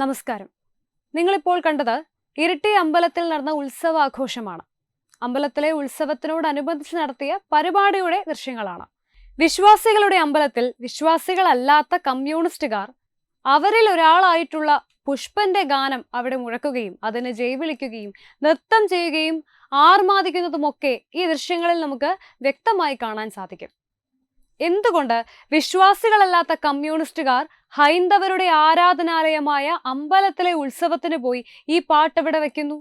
നമസ്കാരം. നിങ്ങളിപ്പോൾ കണ്ടത് ഇരിട്ടി അമ്പലത്തിൽ നടന്ന ഉത്സവാഘോഷമാണ്. അമ്പലത്തിലെ ഉത്സവത്തിനോടനുബന്ധിച്ച് നടത്തിയ പരിപാടിയുടെ ദൃശ്യങ്ങളാണ്. വിശ്വാസികളുടെ അമ്പലത്തിൽ വിശ്വാസികളല്ലാത്ത കമ്മ്യൂണിസ്റ്റുകാർ അവരിൽ ഒരാളായിട്ടുള്ള പുഷ്പന്റെ ഗാനം അവിടെ മുഴക്കുകയും അതിന് ജയവിളിക്കുകയും നൃത്തം ചെയ്യുകയും ആർമാദിക്കുന്നതുമൊക്കെ ഈ ദൃശ്യങ്ങളിൽ നമുക്ക് വ്യക്തമായി കാണാൻ സാധിക്കും. എന്തുകൊണ്ട് വിശ്വാസികളല്ലാത്ത കമ്മ്യൂണിസ്റ്റുകാർ ഹൈന്ദവരുടെ ആരാധനാലയമായ അമ്പലത്തിലെ ഉത്സവത്തിന് പോയി ഈ പാട്ടെവിടെ വെക്കുന്നു?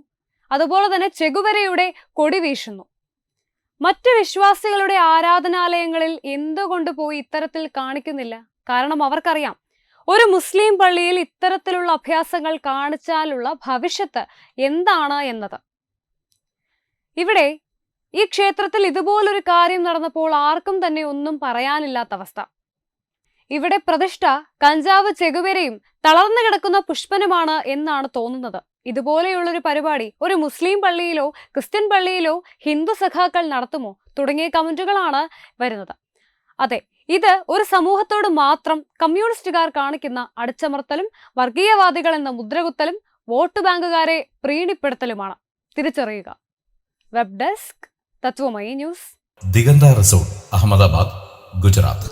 അതുപോലെ തന്നെ ചെഗുവേരയുടെ കൊടി വീശുന്നു. മറ്റു വിശ്വാസികളുടെ ആരാധനാലയങ്ങളിൽ എന്തുകൊണ്ട് പോയി ഇത്തരത്തിൽ കാണിക്കുന്നില്ല? കാരണം അവർക്കറിയാം, ഒരു മുസ്ലിം പള്ളിയിൽ ഇത്തരത്തിലുള്ള അഭ്യാസങ്ങൾ കാണിച്ചാലുള്ള ഭവിഷ്യത്ത് എന്താണ് എന്നത്. ഇവിടെ ഈ ക്ഷേത്രത്തിൽ ഇതുപോലൊരു കാര്യം നടന്നപ്പോൾ ആർക്കും തന്നെ ഒന്നും പറയാനില്ലാത്ത അവസ്ഥ. ഇവിടെ പ്രതിഷ്ഠ കഞ്ചാവ് ചെഗുവേരയും തളർന്നു കിടക്കുന്ന പുഷ്പനുമാണ് എന്നാണ് തോന്നുന്നത്. ഇതുപോലെയുള്ളൊരു പരിപാടി ഒരു മുസ്ലിം പള്ളിയിലോ ക്രിസ്ത്യൻ പള്ളിയിലോ ഹിന്ദു സഖാക്കൾ നടത്തുമോ തുടങ്ങിയ കമന്റുകളാണ് വരുന്നത്. അതെ, ഇത് ഒരു സമൂഹത്തോട് മാത്രം കമ്മ്യൂണിസ്റ്റുകാർ കാണിക്കുന്ന അടിച്ചമർത്തലും വർഗീയവാദികൾ എന്ന മുദ്രകുത്തലും വോട്ട് ബാങ്കുകാരെ പ്രീണിപ്പെടുത്തലുമാണ്. തിരിച്ചറിയുക. Web desk Tatwamayi news. Diganta resort, Ahmedabad, Gujarat.